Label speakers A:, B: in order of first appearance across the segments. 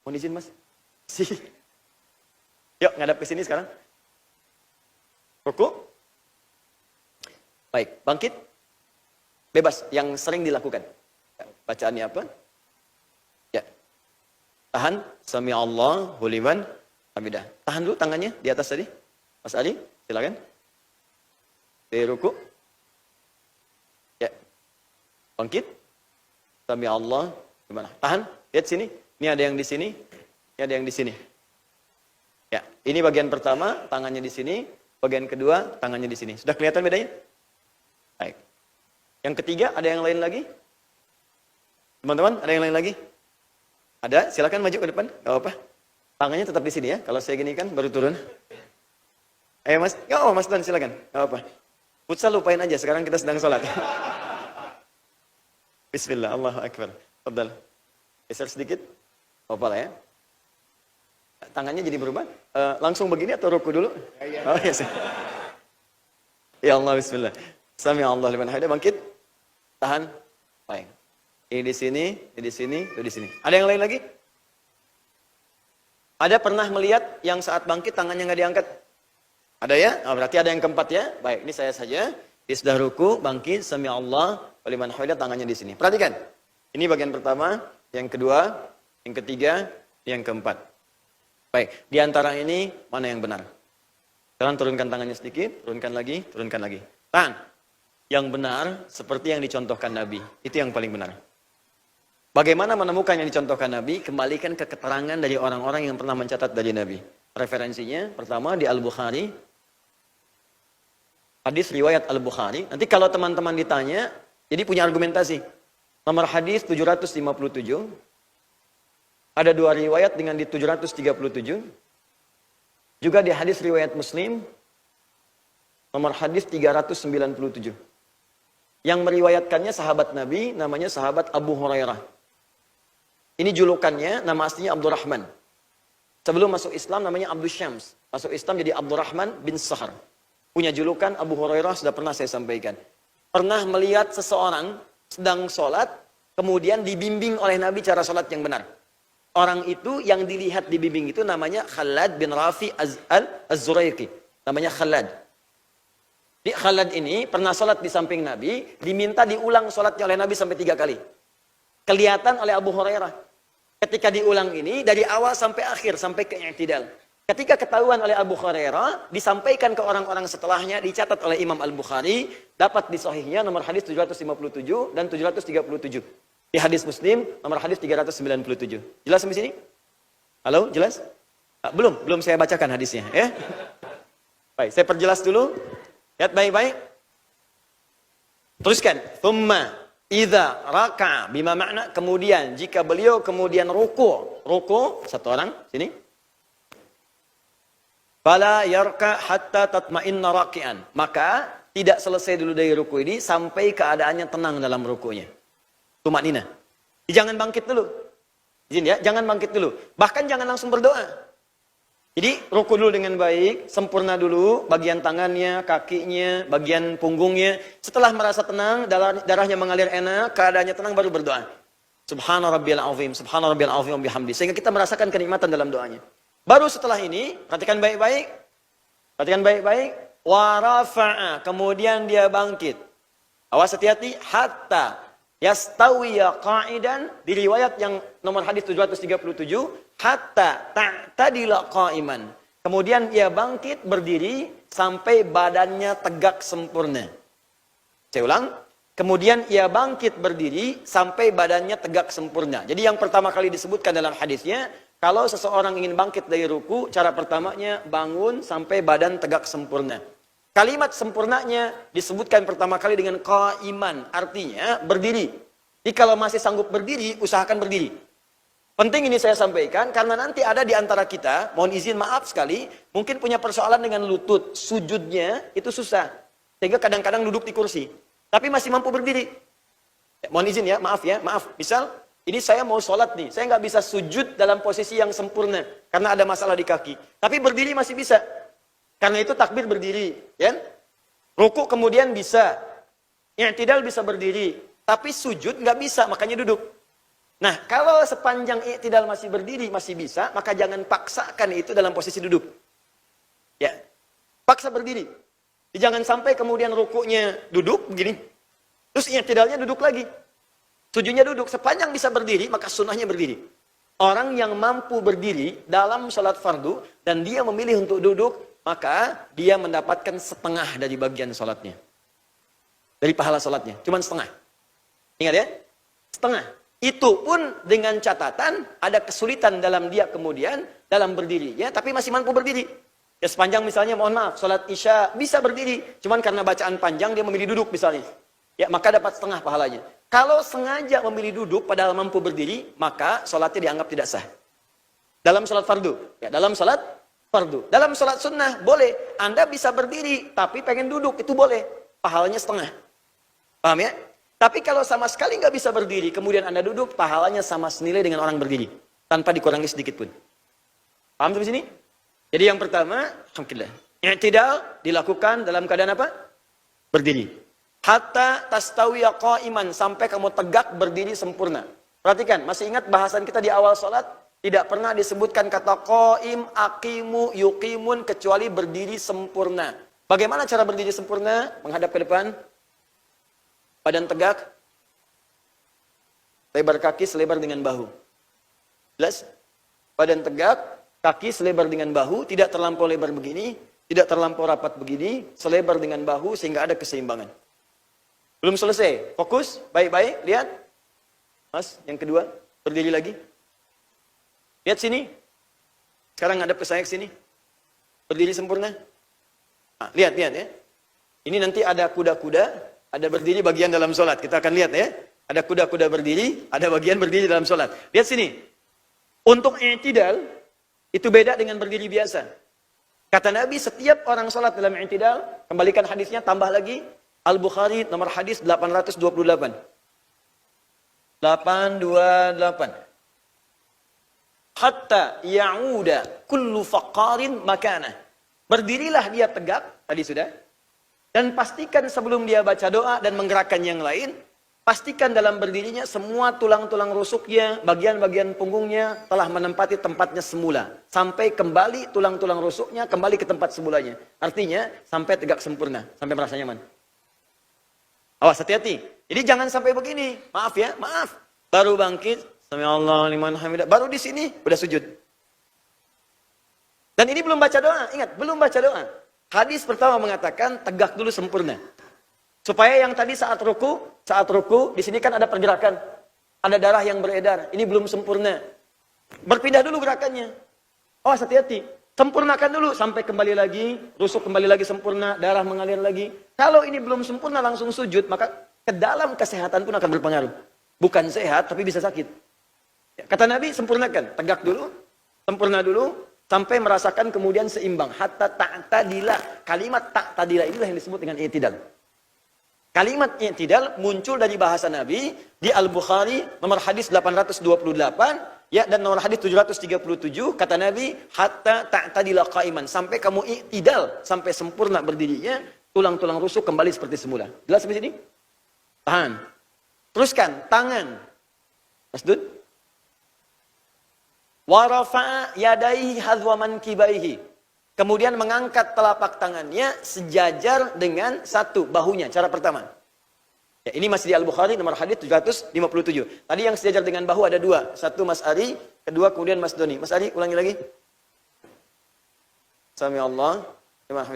A: Mohon izin mas. Yuk ngadap ke sini sekarang. Ruku. Baik, bangkit. Bebas, yang sering dilakukan. Bacaannya apa? Ya. Tahan. Sami Allahu liman hamidah. Tahan dulu tangannya di atas tadi. Mas Ali, silakan. Di ruku. Ya. Bangkit. Sami Allah. Gimana? Tahan. Lihat sini. Ini ada yang di sini. Ini ada yang di sini. Ya, ini bagian pertama, tangannya di sini. Bagian kedua, tangannya di sini. Sudah kelihatan bedanya? Baik. Yang ketiga, ada yang lain lagi? Teman-teman, ada yang lain lagi? Ada? Silakan maju ke depan. Gak apa-apa. Tangannya tetap di sini ya. Kalau saya gini kan baru turun. Ayo mas. Gak apa mas Dan, silakan. Gak apa-apa. Futsal lupain aja. Sekarang kita sedang sholat. Bismillah. Allahu Akbar. Fadal. Geser sedikit. Apa lah ya. Tangannya jadi berubah. Langsung begini atau ruku dulu? Oh ya. Ya Allah, bismillah. Sami Allah liman hamidah. Bangkit. Tahan. Baik. Ini di sini, ini di sini, ini di sini. Ada yang lain lagi? Ada pernah melihat yang saat bangkit tangannya nggak diangkat? Ada ya? Oh, berarti ada yang keempat ya. Baik, ini saya saja. Sudah ruku, bangkit, sami Allah liman hamidah, tangannya di sini. Perhatikan. Ini bagian pertama, yang kedua, yang ketiga, yang keempat. Baik, di antara ini mana yang benar? Sekarang turunkan tangannya sedikit, turunkan lagi, turunkan lagi. Tahan. Yang benar seperti yang dicontohkan Nabi. Itu yang paling benar. Bagaimana menemukan yang dicontohkan Nabi? Kembalikan ke keterangan dari orang-orang yang pernah mencatat dari Nabi. Referensinya pertama di Al-Bukhari. Hadis riwayat Al-Bukhari. Nanti kalau teman-teman ditanya, jadi punya argumentasi. Nomor hadis 757. Ada dua riwayat dengan di 737. Juga di hadis riwayat Muslim. Nomor hadis 397. Yang meriwayatkannya sahabat Nabi, namanya sahabat Abu Hurairah. Ini julukannya, nama aslinya Abdurrahman. Sebelum masuk Islam namanya Abdul Syams. Masuk Islam jadi Abdurrahman bin Sahar. Punya julukan Abu Hurairah, sudah pernah saya sampaikan. Pernah melihat seseorang sedang sholat, kemudian dibimbing oleh Nabi cara sholat yang benar. Orang itu yang dilihat dibimbing itu namanya Khalad bin Rafi Az-Zuraiqi. Namanya Khalad. Di Khalad ini pernah sholat di samping Nabi, diminta diulang sholatnya oleh Nabi sampai 3 kali. Kelihatan oleh Abu Hurairah. Ketika diulang ini, dari awal sampai akhir, sampai ke i'tidal. Ketika ketahuan oleh Abu Hurairah, disampaikan ke orang-orang setelahnya, dicatat oleh Imam Al-Bukhari, dapat di sahihnya nomor hadis 757 dan 737. Di hadis Muslim, nomor hadis 397. Jelas sampai sini? Halo, jelas? Belum saya bacakan hadisnya. Ya. Baik, saya perjelas dulu. Lihat baik-baik. Teruskan. Thumma idza raka'a bima makna, kemudian jika beliau kemudian ruku satu orang sini. Fala yarka hatta tatma'inna raki'an. Maka tidak selesai dulu dari ruku ini sampai keadaannya tenang dalam rukunya. Tumanina. Jangan bangkit dulu. Izin ya, jangan bangkit dulu. Bahkan jangan langsung berdoa. Jadi ruku dulu dengan baik, sempurna dulu bagian tangannya, kakinya, bagian punggungnya. Setelah merasa tenang, darahnya mengalir enak, keadaannya tenang, baru berdoa. Subhana rabbiyal azim, subhana rabbiyal azim bihamdi. Sehingga kita merasakan kenikmatan dalam doanya. Baru setelah ini, perhatikan baik-baik. Perhatikan baik-baik. Wa rafa'a, kemudian dia bangkit. Awas hati-hati, hatta yastawiya qa'idan, di riwayat yang nomor hadis 737, hatta ta'tadila qa'iman. Kemudian ia bangkit berdiri sampai badannya tegak sempurna. Saya ulang. Kemudian ia bangkit berdiri sampai badannya tegak sempurna. Jadi yang pertama kali disebutkan dalam hadisnya, kalau seseorang ingin bangkit dari ruku, cara pertamanya bangun sampai badan tegak sempurna. Kalimat sempurnanya disebutkan pertama kali dengan qa'iman, artinya berdiri. Jadi kalau masih sanggup berdiri, usahakan berdiri. Penting ini saya sampaikan, karena nanti ada di antara kita, mohon izin maaf sekali, mungkin punya persoalan dengan lutut, sujudnya itu susah. Sehingga kadang-kadang duduk di kursi. Tapi masih mampu berdiri. Ya, mohon izin ya, maaf. Misal, ini saya mau sholat nih, saya nggak bisa sujud dalam posisi yang sempurna, karena ada masalah di kaki. Tapi berdiri masih bisa. Karena itu takbir berdiri, ya. Ruku kemudian bisa. I'tidal bisa berdiri, tapi sujud nggak bisa, makanya duduk. Nah, kalau sepanjang i'tidal masih berdiri, masih bisa, maka jangan paksakan itu dalam posisi duduk. Ya, paksa berdiri. Jangan sampai kemudian rukuknya duduk begini, terus i'tidalnya duduk lagi. Sujudnya duduk, sepanjang bisa berdiri, maka sunnahnya berdiri. Orang yang mampu berdiri dalam salat fardu, dan dia memilih untuk duduk, maka dia mendapatkan setengah dari bagian salatnya. Dari pahala salatnya, cuma setengah. Ingat ya, setengah. Itu pun dengan catatan ada kesulitan dalam dia kemudian dalam berdirinya, tapi masih mampu berdiri. Ya sepanjang misalnya, mohon maaf, sholat isya bisa berdiri, cuman karena bacaan panjang dia memilih duduk misalnya. Ya maka dapat setengah pahalanya. Kalau sengaja memilih duduk padahal mampu berdiri, maka sholatnya dianggap tidak sah. Dalam sholat fardu, ya dalam sholat fardu. Dalam sholat sunnah boleh, Anda bisa berdiri tapi pengen duduk, itu boleh, pahalanya setengah. Paham ya? Tapi kalau sama sekali nggak bisa berdiri, kemudian Anda duduk, pahalanya sama senilai dengan orang berdiri. Tanpa dikurangi sedikit pun. Paham sampai sini? Jadi yang pertama, alhamdulillah. I'tidal dilakukan dalam keadaan apa? Berdiri. Hatta tastawiya qa'iman, sampai kamu tegak berdiri sempurna. Perhatikan, masih ingat bahasan kita di awal sholat? Tidak pernah disebutkan kata qa'im, aqimu, yuqimun, kecuali berdiri sempurna. Bagaimana cara berdiri sempurna? Menghadap ke depan. Badan tegak, lebar kaki selebar dengan bahu. Jelas? Badan tegak, kaki selebar dengan bahu, tidak terlampau lebar begini, tidak terlampau rapat begini, selebar dengan bahu sehingga ada keseimbangan. Belum selesai, fokus, baik-baik, lihat. Mas, yang kedua, berdiri lagi. Lihat sini. Sekarang ngadap ke saya ke sini. Berdiri sempurna. Nah, lihat ya. Ini nanti ada kuda-kuda. Ada berdiri bagian dalam sholat. Kita akan lihat ya. Ada kuda-kuda berdiri, ada bagian berdiri dalam sholat. Lihat sini. Untuk i'tidal, itu beda dengan berdiri biasa. Kata Nabi, setiap orang sholat dalam i'tidal, kembalikan hadisnya, tambah lagi. Al-Bukhari, nomor hadis 828. 828. Hatta ya'uda kullu faqarin makanah. Berdirilah dia tegak, tadi sudah. Dan pastikan sebelum dia baca doa dan menggerakkan yang lain, pastikan dalam berdirinya semua tulang-tulang rusuknya, bagian-bagian punggungnya telah menempati tempatnya semula. Sampai kembali tulang-tulang rusuknya kembali ke tempat semulanya. Artinya sampai tegak sempurna, sampai merasa nyaman. Awas, hati-hati. Jadi jangan sampai begini. Maaf ya, maaf. Baru bangkit, sami'allahu liman hamidah, baru di sini udah sujud. Dan ini belum baca doa. Ingat, belum baca doa. Hadis pertama mengatakan tegak dulu sempurna. Supaya yang tadi saat ruku di sini kan ada pergerakan. Ada darah yang beredar. Ini belum sempurna. Berpindah dulu gerakannya. Oh, hati-hati. Sempurnakan dulu sampai kembali lagi, rusuk kembali lagi sempurna, darah mengalir lagi. Kalau ini belum sempurna langsung sujud, maka ke dalam kesehatan pun akan berpengaruh. Bukan sehat tapi bisa sakit. Kata Nabi, sempurnakan, tegak dulu, sempurna dulu. Sampai merasakan kemudian seimbang. Hatta ta'tadila. Kalimat ta'tadila inilah yang disebut dengan i'tidal. Kalimat i'tidal muncul dari bahasa Nabi di Al-Bukhari nomor hadis 828 ya, dan nomor hadis 737. Kata Nabi, hatta ta'tadila qa'iman. Sampai kamu i'tidal, sampai sempurna berdirinya, tulang-tulang rusuk kembali seperti semula. Jelas sampai sini? Tahan. Teruskan, tangan. Mas Dud. Wa rafa'a yadaihi hadwa mankibaihi. Kemudian mengangkat telapak tangannya sejajar dengan satu bahunya. Cara pertama. Ya, ini masih di Al-Bukhari nomor hadis 757. Tadi yang sejajar dengan bahu ada dua. Satu Mas Ari, kedua kemudian Mas Doni. Mas Ari, ulangi lagi. Sami Allah.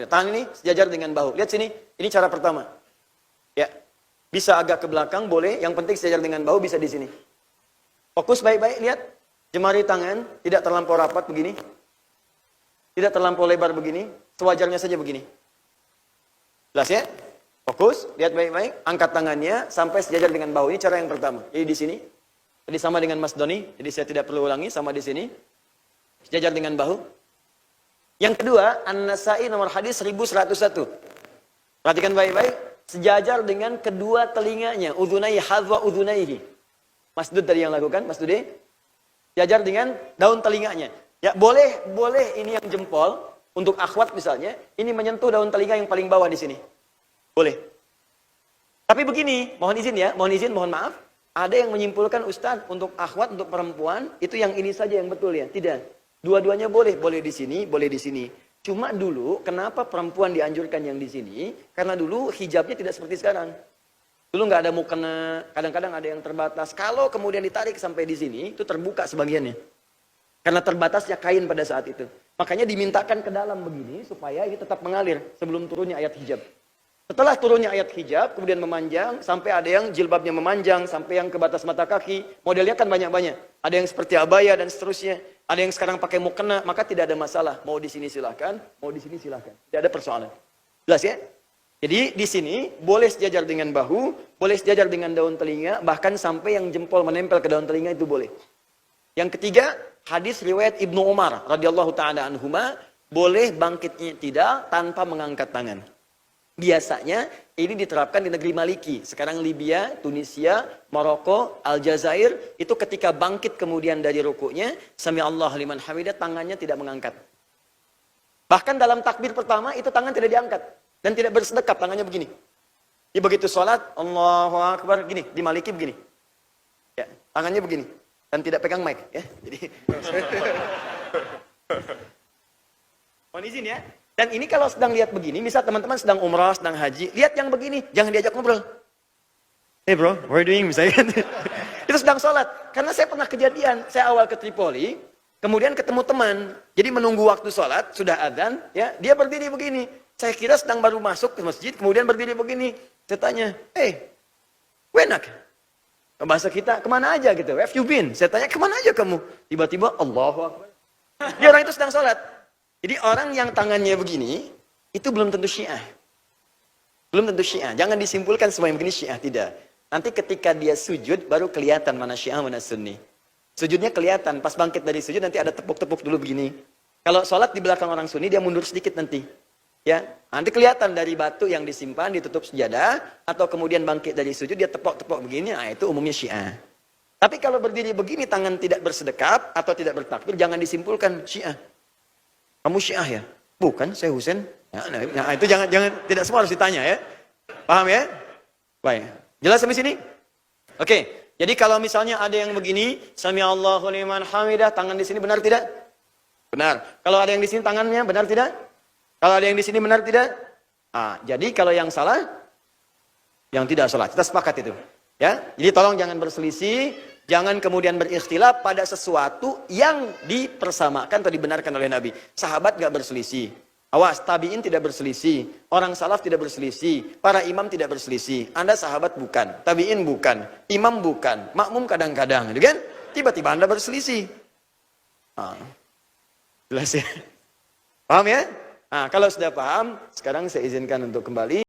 A: Tangan ini sejajar dengan bahu. Lihat sini, ini cara pertama. Ya. Bisa agak ke belakang boleh, yang penting sejajar dengan bahu, bisa di sini. Fokus baik-baik, lihat. Jemari tangan tidak terlampau rapat begini. Tidak terlampau lebar begini. Sewajarnya saja begini. Jelas ya? Fokus, lihat baik-baik. Angkat tangannya sampai sejajar dengan bahu. Ini cara yang pertama. Jadi di sini. Jadi sama dengan Mas Doni. Jadi saya tidak perlu ulangi. Sama di sini. Sejajar dengan bahu. Yang kedua, An-Nasai nomor hadis 1101. Perhatikan baik-baik. Sejajar dengan kedua telinganya. Udhunai hadwa udhunaihi. Mas Dud tadi yang lakukan. Mas Dude. Sejajar dengan daun telinganya. Ya, boleh ini yang jempol untuk akhwat misalnya, ini menyentuh daun telinga yang paling bawah di sini. Boleh. Tapi begini, mohon izin ya, mohon maaf. Ada yang menyimpulkan Ustadz untuk akhwat, untuk perempuan, itu yang ini saja yang betul ya. Tidak. Dua-duanya boleh. Boleh di sini, boleh di sini. Cuma dulu, kenapa perempuan dianjurkan yang di sini? Karena dulu hijabnya tidak seperti sekarang. Dulu nggak ada mukena, kadang-kadang ada yang terbatas. Kalau kemudian ditarik sampai di sini, itu terbuka sebagiannya. Karena terbatasnya kain pada saat itu. Makanya dimintakan ke dalam begini, supaya ini tetap mengalir sebelum turunnya ayat hijab. Setelah turunnya ayat hijab, kemudian memanjang, sampai ada yang jilbabnya memanjang, sampai yang ke batas mata kaki. Modelnya kan banyak-banyak. Ada yang seperti abaya dan seterusnya. Ada yang sekarang pakai mukena, maka tidak ada masalah. Mau di sini silahkan, mau di sini silahkan. Tidak ada persoalan. Jelas ya? Jadi di sini boleh sejajar dengan bahu, boleh sejajar dengan daun telinga, bahkan sampai yang jempol menempel ke daun telinga itu boleh. Yang ketiga, hadis riwayat Ibnu Umar radhiyallahu taala anhuma, boleh bangkitnya tidak tanpa mengangkat tangan. Biasanya ini diterapkan di negeri Maliki. Sekarang Libya, Tunisia, Maroko, Aljazair, itu ketika bangkit kemudian dari rukuknya, sami Allah liman hamidah, tangannya tidak mengangkat. Bahkan dalam takbir pertama itu tangan tidak diangkat dan tidak bersedekap, tangannya begini. Jadi begitu sholat, Allahu Akbar, gini, di Maliki begini. Ya, tangannya begini dan tidak pegang mic, ya. Jadi mohon izin ya. Dan ini kalau sedang lihat begini, misal teman-teman sedang umrah, sedang haji, lihat yang begini, jangan diajak ngobrol. Hey bro, what are you doing? Misalnya. Itu sedang sholat. Karena saya pernah kejadian, saya awal ke Tripoli, kemudian ketemu teman, jadi menunggu waktu sholat, sudah adzan, ya, dia berdiri begini. Saya kira sedang baru masuk ke masjid, kemudian berdiri begini. Saya tanya, hey, wenak? Bahasa kita, kemana aja gitu? Where have you been? Saya tanya, kemana aja kamu? Tiba-tiba, Allahu Akbar. Dia orang itu sedang sholat. Jadi orang yang tangannya begini, itu belum tentu Syiah. Belum tentu Syiah. Jangan disimpulkan semua yang begini Syiah, tidak. Nanti ketika dia sujud, baru kelihatan mana Syiah, mana Sunni. Sujudnya kelihatan, pas bangkit dari sujud nanti ada tepuk-tepuk dulu begini. Kalau sholat di belakang orang Sunni, dia mundur sedikit nanti. Ya, nanti kelihatan dari batu yang disimpan, ditutup sejadah, atau kemudian bangkit dari sujud, dia tepuk-tepuk begini, nah itu umumnya Syiah. Tapi kalau berdiri begini, tangan tidak bersedekap, atau tidak bertakbir, jangan disimpulkan Syiah. Kamu Syiah ya? Bukan, saya Husain. Nah, itu jangan tidak semua harus ditanya ya. Paham ya? Baik. Jelas sampai sini? Oke. Jadi kalau misalnya ada yang begini, sami Allahu liman hamidah, tangan di sini benar tidak? Benar. Kalau ada yang di sini tangannya benar tidak? Kalau ada yang di sini benar tidak? Ah, jadi kalau yang salah, yang tidak salah. Kita sepakat itu. Ya. Jadi tolong jangan berselisih. Jangan kemudian berikhtilaf pada sesuatu yang dipersamakan atau dibenarkan oleh Nabi. Sahabat gak berselisih. Awas, tabi'in tidak berselisih. Orang salaf tidak berselisih. Para imam tidak berselisih. Anda sahabat bukan. Tabi'in bukan. Imam bukan. Makmum kadang-kadang. Gitu kan? Tiba-tiba Anda berselisih. Ah, jelas ya? Paham ya? Nah, kalau sudah paham, sekarang saya izinkan untuk kembali.